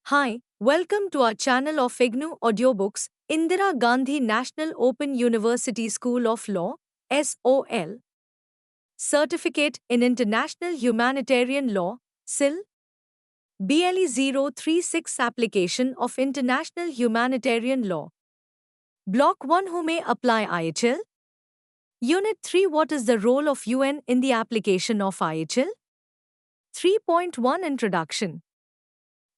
Hi, welcome to our channel of IGNOU Audiobooks, Indira Gandhi National Open University School of Law, SOL. Certificate in International Humanitarian Law, SIL. BLE 036 Application of International Humanitarian Law. Block 1 Who may apply IHL? Unit 3 What is the role of UN in the application of IHL? 3.1 Introduction.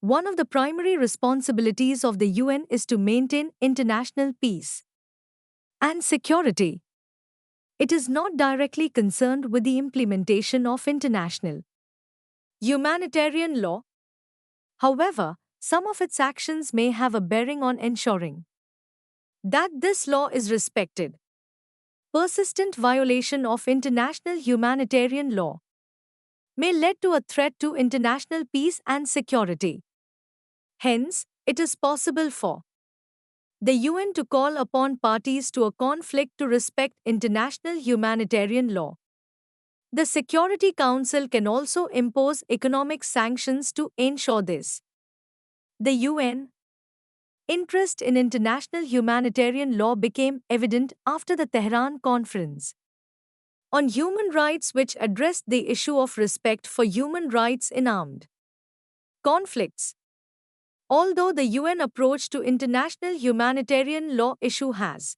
One of the primary responsibilities of the UN is to maintain international peace and security. It is not directly concerned with the implementation of international humanitarian law. However, some of its actions may have a bearing on ensuring that this law is respected. Persistent violation of international humanitarian law may lead to a threat to international peace and security. Hence, it is possible for the UN to call upon parties to a conflict to respect international humanitarian law. The Security Council can also impose economic sanctions to ensure this. The UN interest in international humanitarian law became evident after the Tehran Conference on Human Rights, which addressed the issue of respect for human rights in armed conflicts. Although the UN approach to international humanitarian law issue has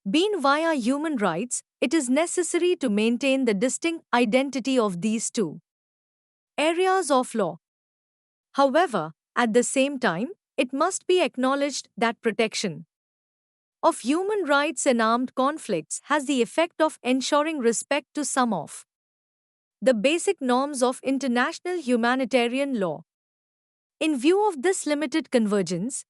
been via human rights, it is necessary to maintain the distinct identity of these two areas of law. However, at the same time, it must be acknowledged that protection of human rights in armed conflicts has the effect of ensuring respect to some of the basic norms of international humanitarian law. In view of this limited convergence,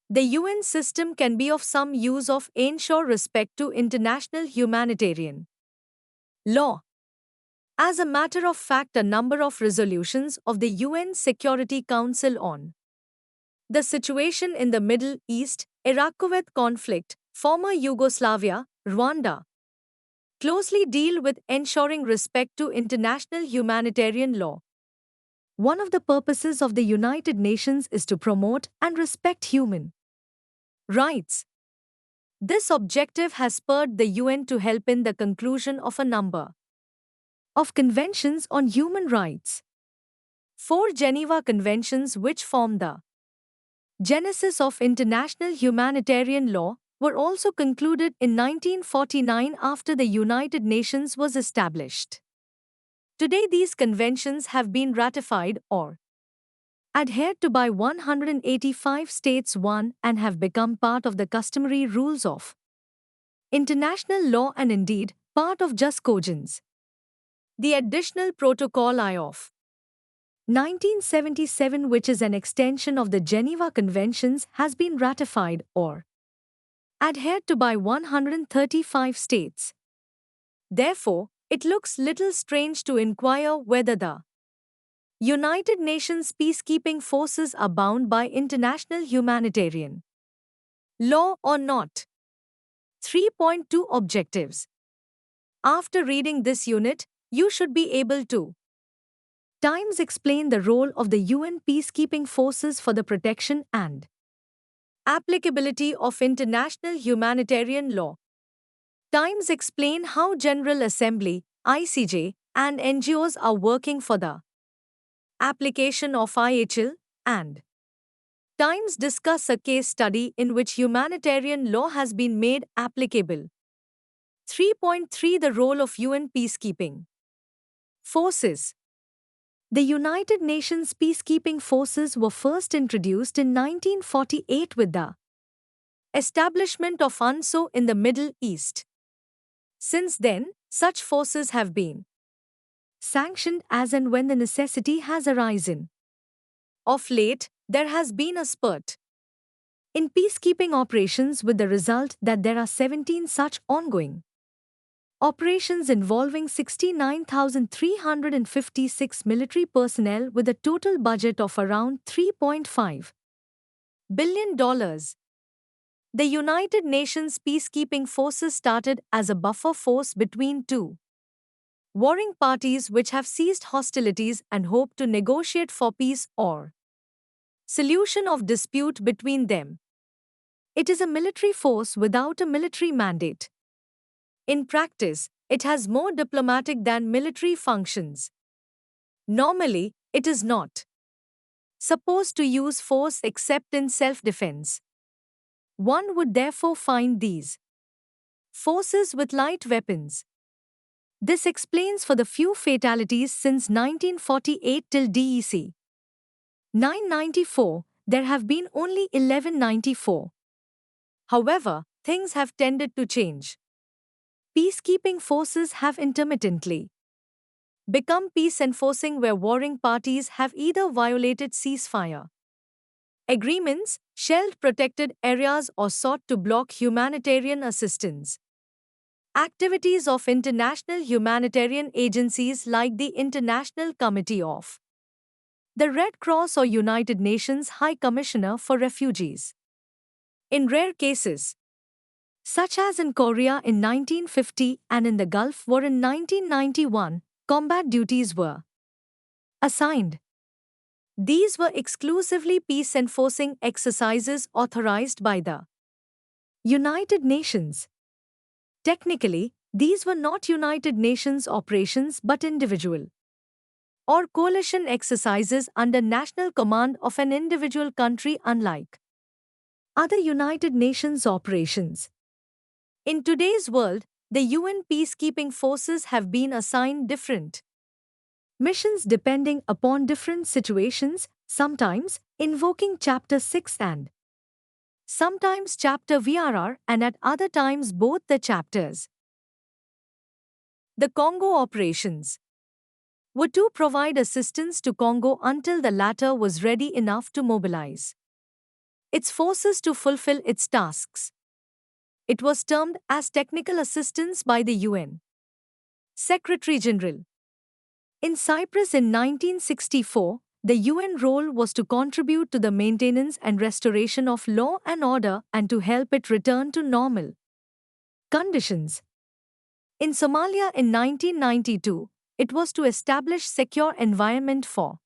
the UN system can be of some use of ensure respect to international humanitarian law. As a matter of fact, a number of resolutions of the UN Security Council on the situation in the Middle East, Iraq-Kuwait conflict, former Yugoslavia, Rwanda, closely deal with ensuring respect to international humanitarian law. One of the purposes of the United Nations is to promote and respect human rights. This objective has spurred the UN to help in the conclusion of a number of conventions on human rights. 4 Geneva Conventions, which form the genesis of international humanitarian law, were also concluded in 1949 after the United Nations was established. Today these conventions have been ratified or adhered to by 185 states and have become part of the customary rules of international law and indeed part of just cogence. The additional Protocol I of 1977, which is an extension of the Geneva Conventions, has been ratified or adhered to by 135 states. Therefore, it looks little strange to inquire whether the United Nations peacekeeping forces are bound by international humanitarian law or not. 3.2 Objectives. After reading this unit, you should be able to times explain the role of the UN peacekeeping forces for the protection and applicability of international humanitarian law. Times explain how General Assembly, ICJ, and NGOs are working for the application of IHL, and Times discuss a case study in which humanitarian law has been made applicable. 3.3 The role of UN peacekeeping forces. The United Nations peacekeeping forces were first introduced in 1948 with the establishment of UNSO in the Middle East. Since then, such forces have been sanctioned as and when the necessity has arisen. Of late, there has been a spurt in peacekeeping operations with the result that there are 17 such ongoing operations involving 69,356 military personnel with a total budget of around $3.5 billion. The United Nations peacekeeping forces started as a buffer force between two warring parties which have ceased hostilities and hope to negotiate for peace or solution of dispute between them. It is a military force without a military mandate. In practice, it has more diplomatic than military functions. Normally, it is not supposed to use force except in self-defense. One would therefore find these forces with light weapons. This explains for the few fatalities since 1948 till DEC 994, there have been only 1194. However, things have tended to change. Peacekeeping forces have intermittently become peace enforcing where warring parties have either violated ceasefire agreements, shelled protected areas, or sought to block humanitarian assistance. Activities of international humanitarian agencies like the International Committee of the Red Cross or United Nations High Commissioner for Refugees. In rare cases, such as in Korea in 1950 and in the Gulf War in 1991, combat duties were assigned. These were exclusively peace-enforcing exercises authorized by the United Nations. Technically, these were not United Nations operations but individual or coalition exercises under national command of an individual country, unlike other United Nations operations. In today's world, the UN peacekeeping forces have been assigned different missions depending upon different situations, sometimes invoking Chapter 6 and sometimes Chapter VRR, and at other times both the chapters. The Congo operations were to provide assistance to Congo until the latter was ready enough to mobilize its forces to fulfill its tasks. It was termed as technical assistance by the UN Secretary-General. In Cyprus in 1964, the UN role was to contribute to the maintenance and restoration of law and order and to help it return to normal conditions. In Somalia in 1992, it was to establish secure environment for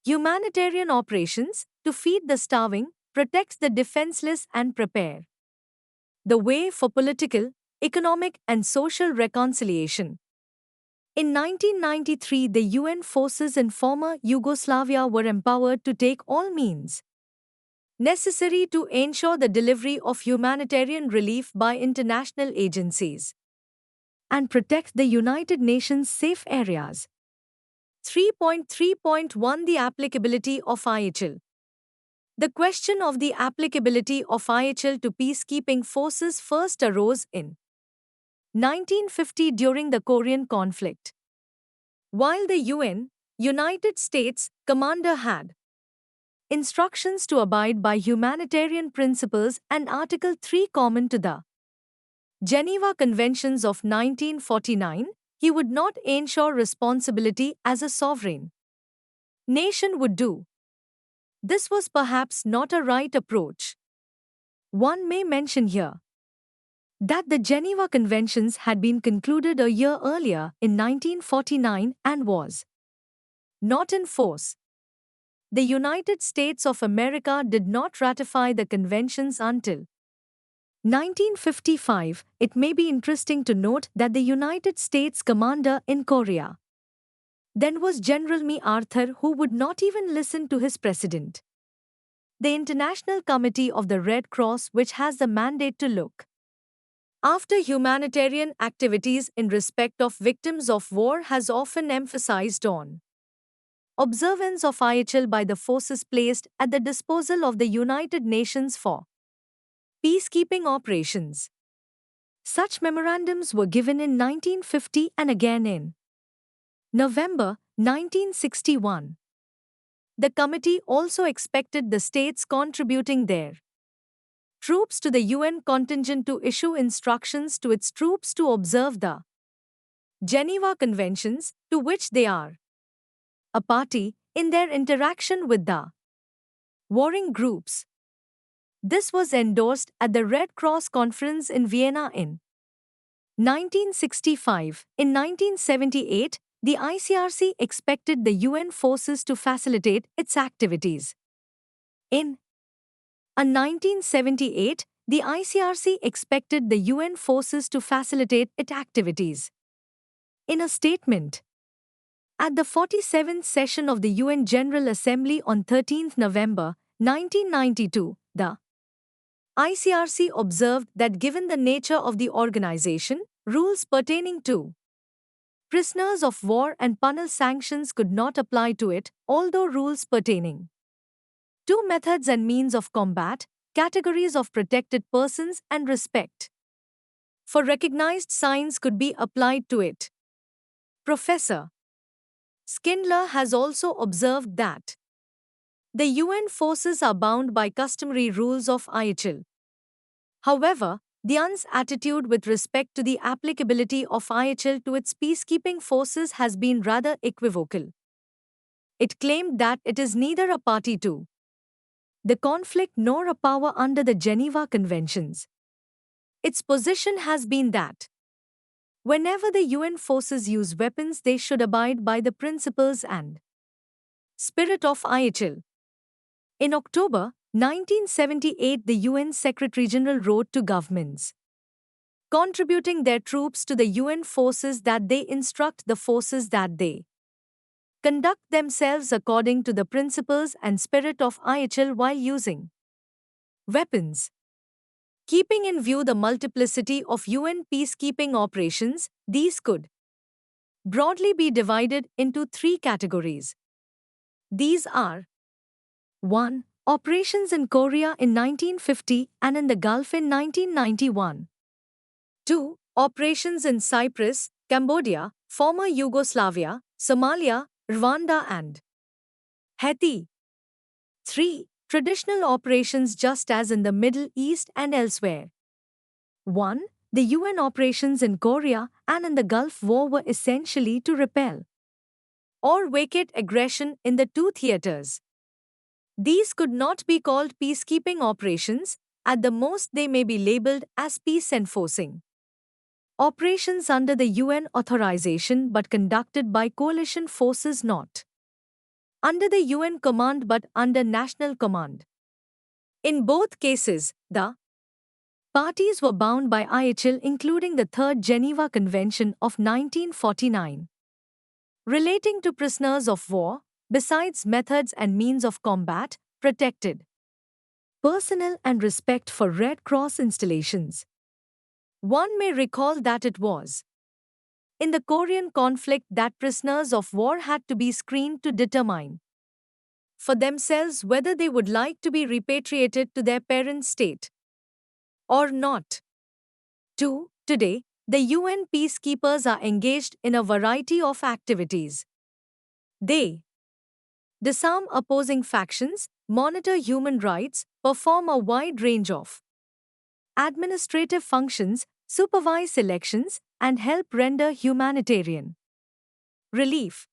humanitarian operations, to feed the starving, protect the defenseless and prepare the way for political, economic and social reconciliation. In 1993, the UN forces in former Yugoslavia were empowered to take all means necessary to ensure the delivery of humanitarian relief by international agencies and protect the United Nations safe areas. 3.3.1 The applicability of IHL. The question of the applicability of IHL to peacekeeping forces first arose in 1950 during the Korean conflict. While the UN, United States, commander had instructions to abide by humanitarian principles and Article 3 common to the Geneva Conventions of 1949, he would not ensure responsibility as a sovereign nation would do. This was perhaps not a right approach. One may mention here that the Geneva Conventions had been concluded a year earlier in 1949 and was not in force. The United States of America did not ratify the conventions until 1955. It may be interesting to note that the United States commander in Korea then was General MacArthur, who would not even listen to his president. The International Committee of the Red Cross, which has the mandate to look after humanitarian activities in respect of victims of war, has often emphasized on observance of IHL by the forces placed at the disposal of the United Nations for peacekeeping operations. Such memorandums were given in 1950 and again in November 1961. The committee also expected the states contributing their troops to the UN contingent to issue instructions to its troops to observe the Geneva Conventions, to which they are a party, in their interaction with the warring groups. This was endorsed at the Red Cross Conference in Vienna in 1965. In 1978, the ICRC expected the UN forces to facilitate its activities. In 1978, the ICRC expected the UN forces to facilitate its activities. In a statement, at the 47th session of the UN General Assembly on 13 November 1992, the ICRC observed that given the nature of the organization, rules pertaining to prisoners of war and penal sanctions could not apply to it, although rules pertaining to methods and means of combat, categories of protected persons and respect for recognized signs could be applied to it. Professor Schindler has also observed that the UN forces are bound by customary rules of IHL. However, the UN's attitude with respect to the applicability of IHL to its peacekeeping forces has been rather equivocal. It claimed that it is neither a party to the conflict nor a power under the Geneva Conventions. Its position has been that whenever the UN forces use weapons, they should abide by the principles and spirit of IHL. In October 1978, the UN Secretary-General wrote to governments contributing their troops to the UN forces that they instruct the forces that they conduct themselves according to the principles and spirit of IHL while using weapons. Keeping in view the multiplicity of UN peacekeeping operations, these could broadly be divided into three categories. These are 1. Operations in Korea in 1950 and in the Gulf in 1991. 2. Operations in Cyprus, Cambodia, former Yugoslavia, Somalia, Rwanda and Haiti. 3. Traditional operations just as in the Middle East and elsewhere. 1. The UN operations in Korea and in the Gulf War were essentially to repel or vacate aggression in the two theaters. These could not be called peacekeeping operations, at the most they may be labeled as peace enforcing operations under the UN authorization but conducted by coalition forces not under the UN command but under national command. In both cases, the parties were bound by IHL, including the Third Geneva Convention of 1949, relating to prisoners of war, besides methods and means of combat, protected personnel and respect for Red Cross installations. One may recall that it was in the Korean conflict that prisoners of war had to be screened to determine for themselves whether they would like to be repatriated to their parent state or not. 2. Today, the UN peacekeepers are engaged in a variety of activities. They disarm opposing factions, monitor human rights, perform a wide range of administrative functions, supervise elections, and help render humanitarian relief.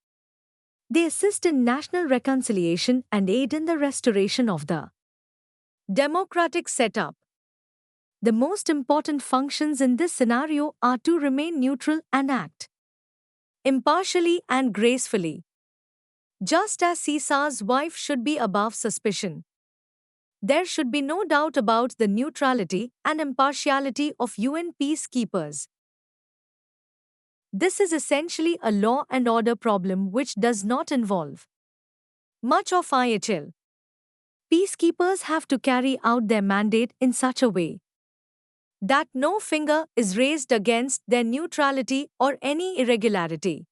They assist in national reconciliation and aid in the restoration of the democratic setup. The most important functions in this scenario are to remain neutral and act impartially and gracefully. Just as Caesar's wife should be above suspicion, there should be no doubt about the neutrality and impartiality of UN peacekeepers. This is essentially a law and order problem which does not involve much of IHL. Peacekeepers have to carry out their mandate in such a way that no finger is raised against their neutrality or any irregularity.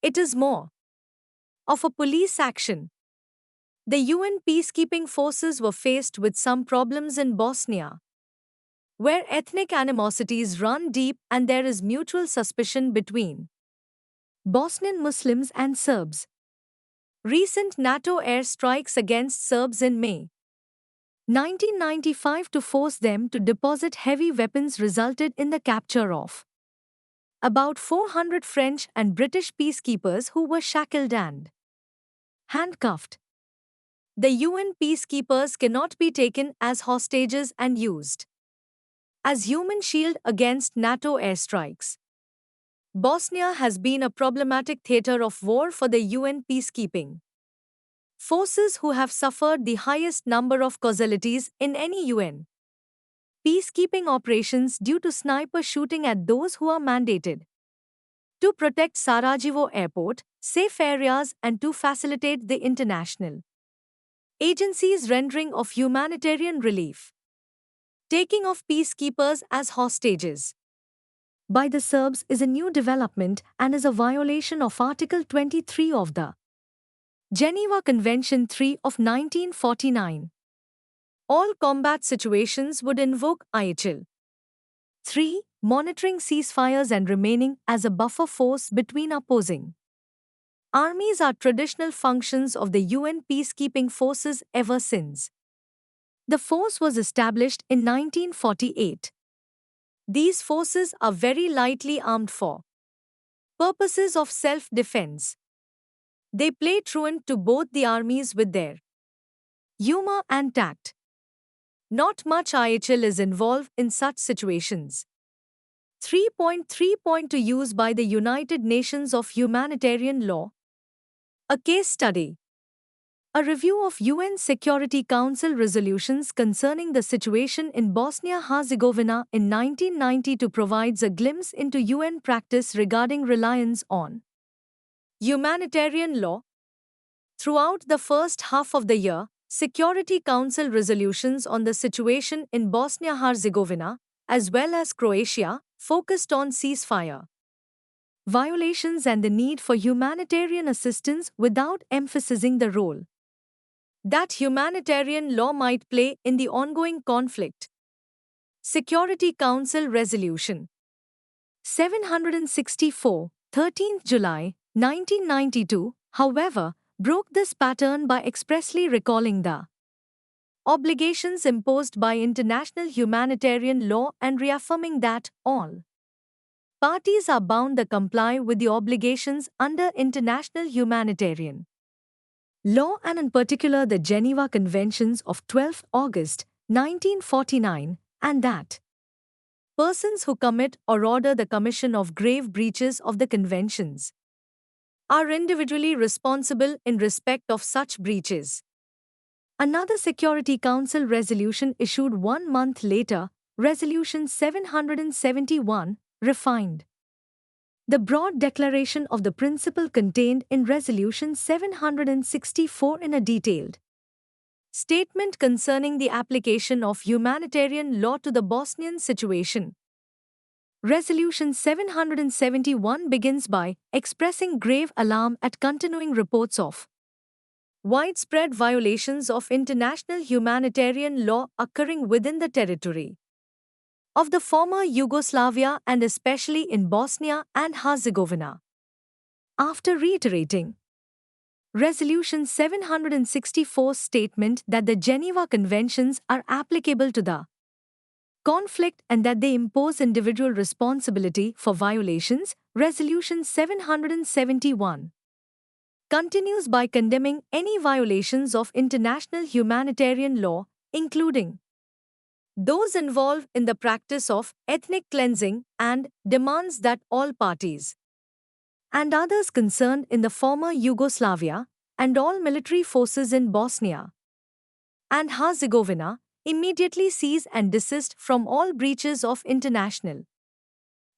It is more of a police action. The UN peacekeeping forces were faced with some problems in Bosnia, where ethnic animosities run deep and there is mutual suspicion between Bosnian Muslims and Serbs. Recent NATO airstrikes against Serbs in May 1995 to force them to deposit heavy weapons resulted in the capture of about 400 French and British peacekeepers who were shackled and handcuffed. The UN peacekeepers cannot be taken as hostages and used as human shield against NATO airstrikes. Bosnia has been a problematic theater of war for the UN peacekeeping Forces who have suffered the highest number of casualties in any UN peacekeeping operations due to sniper shooting at those who are mandated to protect Sarajevo Airport, safe areas, and to facilitate the international agencies' rendering of humanitarian relief. Taking of peacekeepers as hostages by the Serbs is a new development and is a violation of Article 23 of the Geneva Convention 3 of 1949. All combat situations would invoke IHL 3, monitoring ceasefires and remaining as a buffer force between opposing armies are traditional functions of the UN peacekeeping forces ever since the force was established in 1948. These forces are very lightly armed for purposes of self-defense. They play truant to both the armies with their humor and tact. Not much IHL is involved in such situations. 3.3.2 Use by the United Nations of Humanitarian Law. A case study. A review of UN Security Council resolutions concerning the situation in Bosnia-Herzegovina in 1992 provides a glimpse into UN practice regarding reliance on humanitarian law. Throughout the first half of the year, Security Council resolutions on the situation in Bosnia-Herzegovina, as well as Croatia, focused on ceasefire violations and the need for humanitarian assistance without emphasizing the role that humanitarian law might play in the ongoing conflict. Security Council Resolution 764, 13th July, 1992, however, broke this pattern by expressly recalling the obligations imposed by international humanitarian law and reaffirming that all parties are bound to comply with the obligations under international humanitarian law and in particular the Geneva Conventions of 12 August 1949, and that persons who commit or order the commission of grave breaches of the conventions are individually responsible in respect of such breaches. Another Security Council resolution issued 1 month later, Resolution 771, refined the broad declaration of the principle contained in Resolution 764 in a detailed statement concerning the application of humanitarian law to the Bosnian situation. Resolution 771 begins by expressing grave alarm at continuing reports of widespread violations of international humanitarian law occurring within the territory of the former Yugoslavia and especially in Bosnia and Herzegovina. After reiterating Resolution 764's statement that the Geneva Conventions are applicable to the conflict and that they impose individual responsibility for violations, Resolution 771 continues by condemning any violations of international humanitarian law, including those involved in the practice of ethnic cleansing, and demands that all parties and others concerned in the former Yugoslavia and all military forces in Bosnia and Herzegovina immediately cease and desist from all breaches of international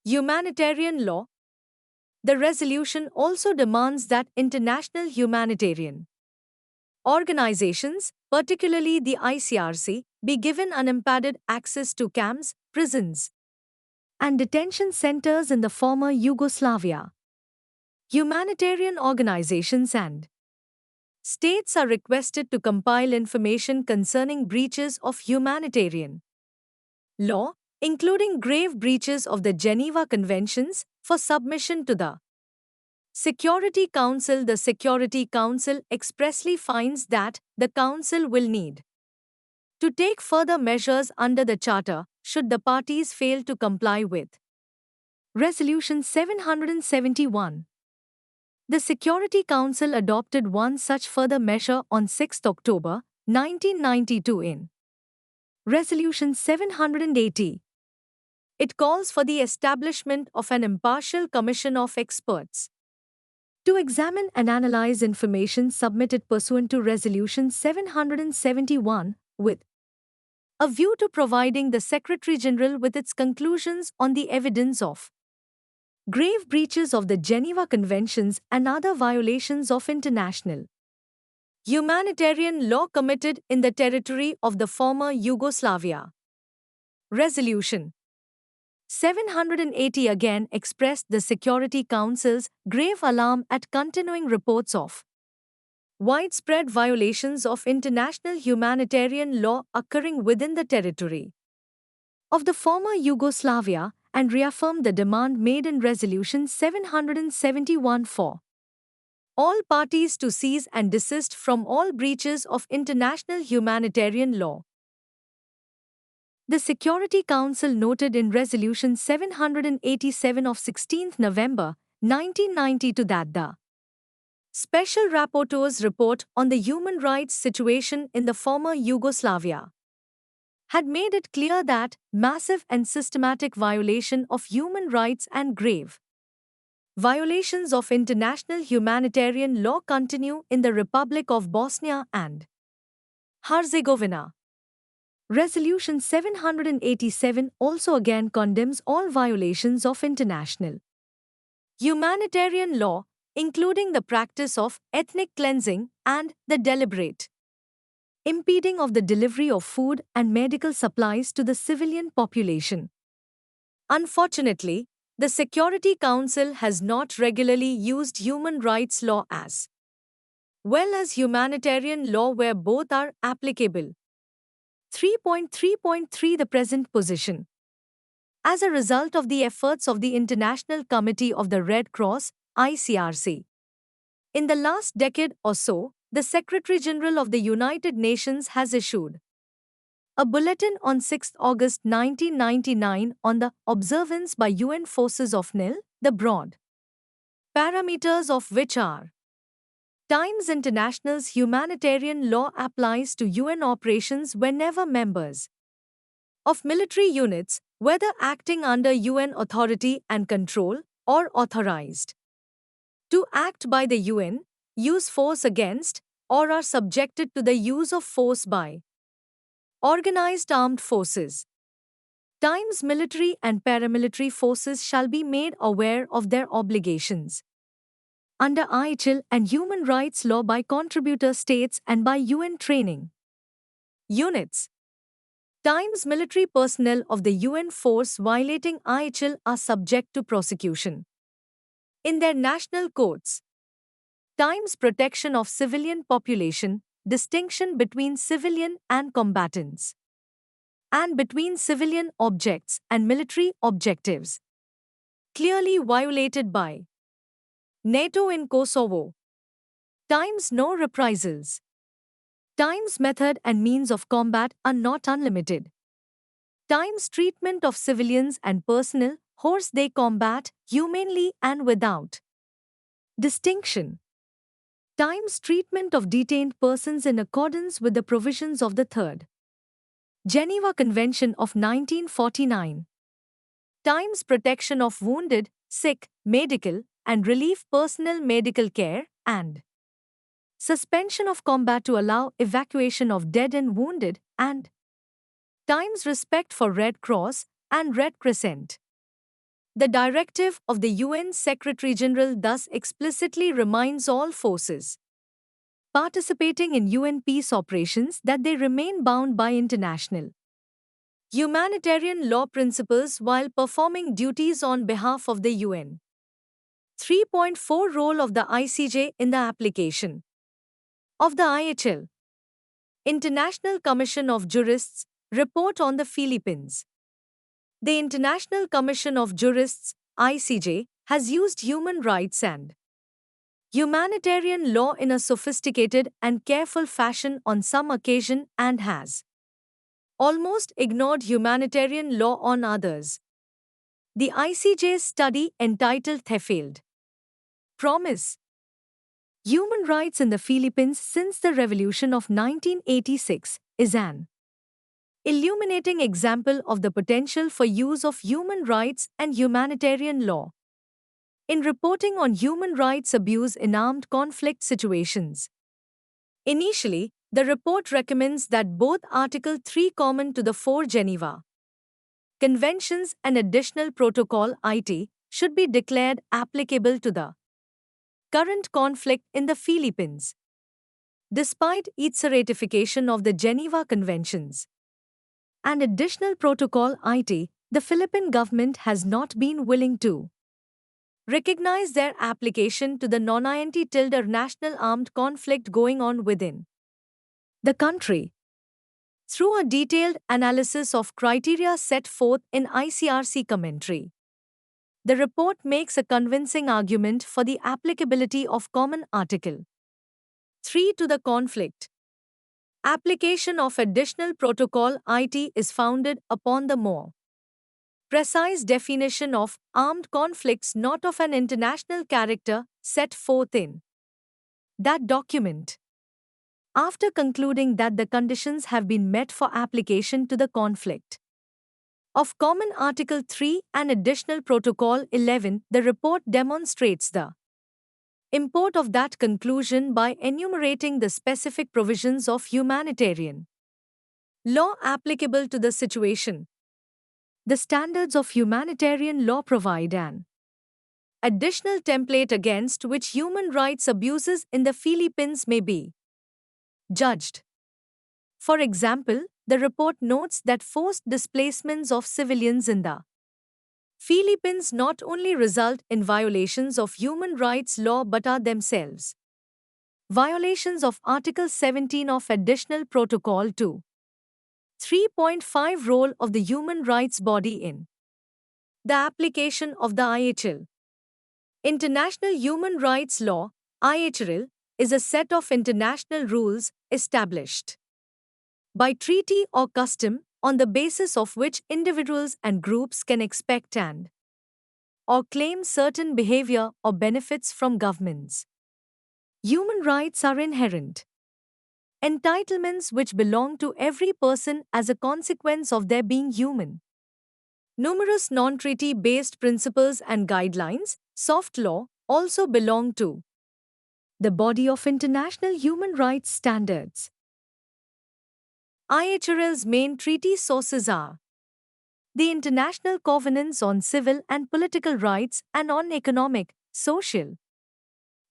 humanitarian law. The resolution also demands that international humanitarian organizations, particularly the ICRC, be given unimpeded access to camps, prisons, and detention centers in the former Yugoslavia. Humanitarian organizations and states are requested to compile information concerning breaches of humanitarian law, including grave breaches of the Geneva Conventions, for submission to the Security Council. The Security Council expressly finds that the Council will need to take further measures under the Charter should the parties fail to comply with Resolution 771. The Security Council adopted one such further measure on 6 October 1992 in Resolution 780. It calls for the establishment of an impartial commission of experts to examine and analyze information submitted pursuant to Resolution 771, with a view to providing the Secretary-General with its conclusions on the evidence of grave breaches of the Geneva Conventions and other violations of international humanitarian law committed in the territory of the former Yugoslavia. Resolution 780 again expressed the Security Council's grave alarm at continuing reports of widespread violations of international humanitarian law occurring within the territory of the former Yugoslavia and reaffirmed the demand made in Resolution 771 for all parties to cease and desist from all breaches of international humanitarian law. The Security Council noted in Resolution 787 of 16 November 1992 that the Special Rapporteur's report on the human rights situation in the former Yugoslavia had made it clear that massive and systematic violation of human rights and grave violations of international humanitarian law continue in the Republic of Bosnia and Herzegovina. Resolution 787 also again condemns all violations of international humanitarian law, including the practice of ethnic cleansing and the deliberate impeding of the delivery of food and medical supplies to the civilian population. Unfortunately, the Security Council has not regularly used human rights law as well as humanitarian law where both are applicable. 3.3.3 The present position. As a result of the efforts of the International Committee of the Red Cross, ICRC, in the last decade or so, the Secretary-General of the United Nations has issued a bulletin on 6 August 1999 on the observance by UN forces of NIL, the broad parameters of which are Times International's humanitarian law applies to UN operations whenever members of military units, whether acting under UN authority and control or authorized to act by the UN, use force against or are subjected to the use of force by organized armed forces. Times military and paramilitary forces shall be made aware of their obligations under IHL and human rights law by contributor states and by UN training units. Times military personnel of the UN force violating IHL are subject to prosecution in their national courts. Times protection of civilian population, distinction between civilian and combatants, and between civilian objects and military objectives, clearly violated by NATO in Kosovo. Times no reprisals. Times method and means of combat are not unlimited. Times treatment of civilians and personnel, horse they combat, humanely and without distinction. Times treatment of detained persons in accordance with the provisions of the Third Geneva Convention of 1949. Times protection of wounded, sick, medical, and relief personnel medical care, and suspension of combat to allow evacuation of dead and wounded, and times respect for Red Cross and Red Crescent. The directive of the UN Secretary-General thus explicitly reminds all forces participating in UN peace operations that they remain bound by international humanitarian law principles while performing duties on behalf of the UN. 3.4 Role of the ICJ in the application of the IHL. International Commission of Jurists report on the Philippines. The International Commission of Jurists, ICJ, has used human rights and humanitarian law in a sophisticated and careful fashion on some occasion and has almost ignored humanitarian law on others. The ICJ's study entitled The Failed Promise: Human Rights in the Philippines Since the Revolution of 1986 is an illuminating example of the potential for use of human rights and humanitarian law in reporting on human rights abuse in armed conflict situations. Initially, the report recommends that both Article 3 common to the four Geneva Conventions and Additional Protocol IT should be declared applicable to the current conflict in the Philippines. Despite its ratification of the Geneva Conventions and Additional Protocol IT, the Philippine government has not been willing to recognize their application to the non-INT national armed conflict going on within the country. Through a detailed analysis of criteria set forth in ICRC commentary, the report makes a convincing argument for the applicability of Common Article 3 to the conflict. Application of Additional Protocol IT is founded upon the more precise definition of armed conflicts not of an international character set forth in that document. After concluding that the conditions have been met for application to the conflict of Common Article 3 and Additional Protocol 11, the report demonstrates the import of that conclusion by enumerating the specific provisions of humanitarian law applicable to the situation. The standards of humanitarian law provide an additional template against which human rights abuses in the Philippines may be judged. For example, the report notes that forced displacements of civilians in the Philippines not only result in violations of human rights law but are themselves violations of Article 17 of Additional Protocol 2. 3.5 Role of the human rights body in the application of the IHL. International Human Rights Law, IHRL, is a set of international rules established by treaty or custom on the basis of which individuals and groups can expect and or claim certain behavior or benefits from governments. Human rights are inherent entitlements which belong to every person as a consequence of their being human. Numerous non-treaty based principles and guidelines, soft law, also belong to the body of international human rights standards. IHRL's main treaty sources are the International Covenants on Civil and Political Rights and on Economic, Social,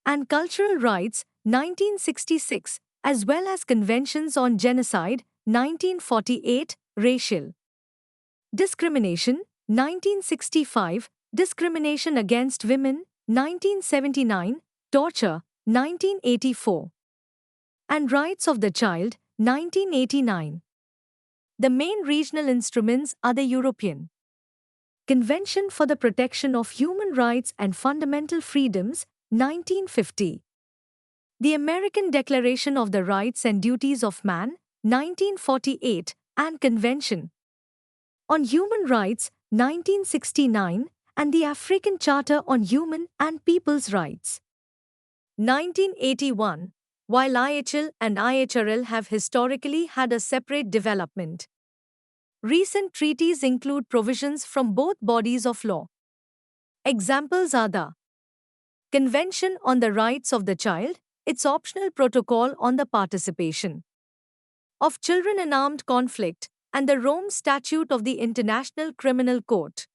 and Cultural Rights, 1966, as well as Conventions on Genocide, 1948, Racial Discrimination, 1965, Discrimination Against Women, 1979, Torture, 1984, and Rights of the Child, 1989. The main regional instruments are the European Convention for the Protection of Human Rights and Fundamental Freedoms, 1950. The American Declaration of the Rights and Duties of Man, 1948, and Convention on Human Rights, 1969, and the African Charter on Human and People's Rights, 1981. While IHL and IHRL have historically had a separate development, recent treaties include provisions from both bodies of law. Examples are the Convention on the Rights of the Child, its optional protocol on the participation of children in armed conflict, and the Rome Statute of the International Criminal Court.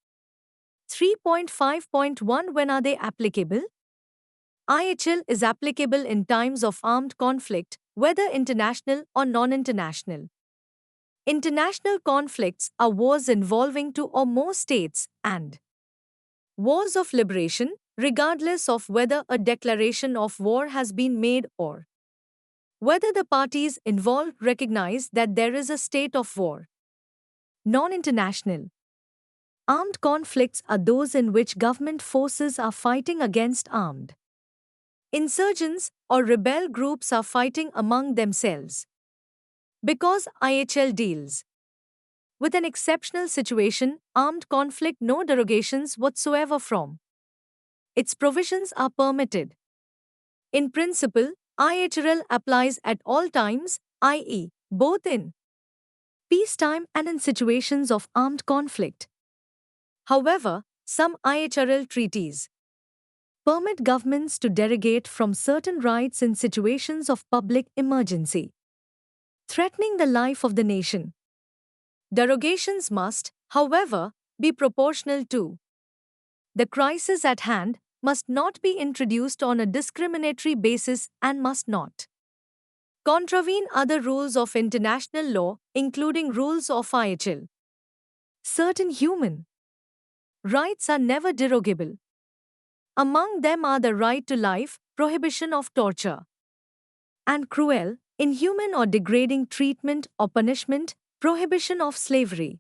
3.5.1 When are they applicable? IHL is applicable in times of armed conflict, whether international or non-international. International conflicts are wars involving two or more states and wars of liberation, regardless of whether a declaration of war has been made or whether the parties involved recognize that there is a state of war. Non-international armed conflicts are those in which government forces are fighting against armed insurgents or rebel groups are fighting among themselves. Because IHL deals with an exceptional situation, armed conflict, no derogations whatsoever from its provisions are permitted. In principle, IHRL applies at all times, i.e., both in peacetime and in situations of armed conflict. However, some IHRL treaties permit governments to derogate from certain rights in situations of public emergency, threatening the life of the nation. Derogations must, however, be proportional to the crisis at hand, must not be introduced on a discriminatory basis, and must not contravene other rules of international law, including rules of IHL. Certain human rights are never derogable. Among them are the right to life, prohibition of torture and cruel, inhuman or degrading treatment or punishment, prohibition of slavery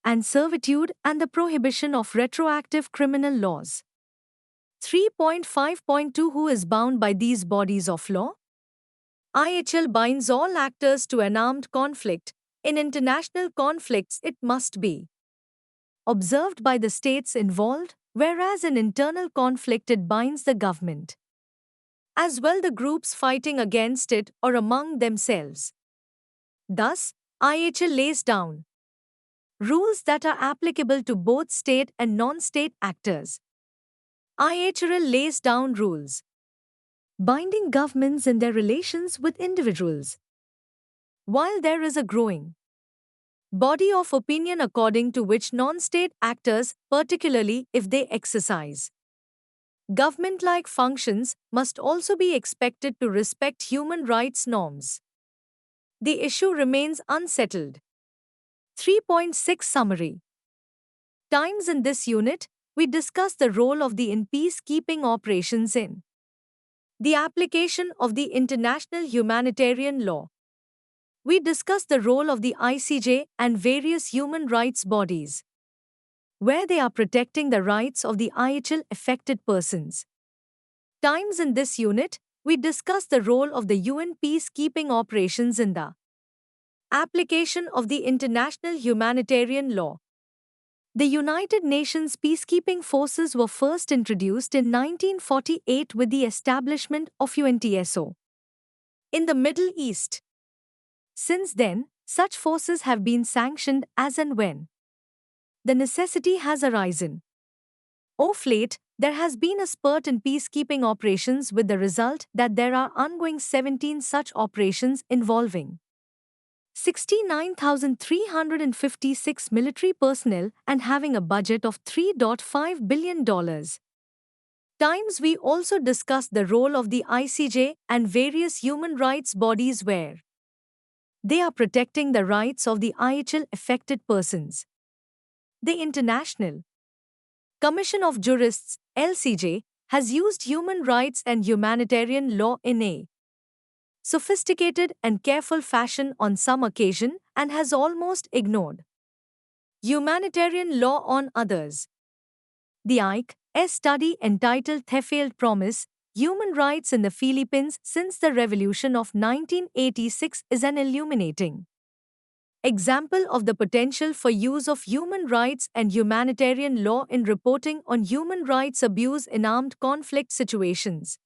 and servitude, and the prohibition of retroactive criminal laws. 3.5.2 Who is bound by these bodies of law? IHL binds all actors to an armed conflict. In international conflicts, it must be observed by the states involved, whereas in internal conflict, it binds the government, as well the groups fighting against it or among themselves. Thus, IHL lays down rules that are applicable to both state and non-state actors. IHL lays down rules binding governments in their relations with individuals. While there is a growing body of opinion according to which non-state actors, particularly if they exercise government-like functions, must also be expected to respect human rights norms, the issue remains unsettled. 3.6 Summary. Times. In this unit, we discuss the role of the in peacekeeping operations in the application of the international humanitarian law. We discuss the role of the ICJ and various human rights bodies, where they are protecting the rights of the IHL affected persons. Times. In this unit, we discuss the role of the UN peacekeeping operations in the application of the international humanitarian law. The United Nations peacekeeping forces were first introduced in 1948 with the establishment of UNTSO in the Middle East. Since then, such forces have been sanctioned as and when the necessity has arisen. Of late, there has been a spurt in peacekeeping operations with the result that there are ongoing 17 such operations involving 69,356 military personnel and having a budget of $3.5 billion. Times. We also discussed the role of the ICJ and various human rights bodies where they are protecting the rights of the IHL affected persons. The International Commission of Jurists, LCJ, has used human rights and humanitarian law in a sophisticated and careful fashion on some occasion and has almost ignored humanitarian law on others. The IC's study entitled The Failed Promise, Human Rights in the Philippines Since the Revolution of 1986 is an illuminating example of the potential for use of human rights and humanitarian law in reporting on human rights abuse in armed conflict situations.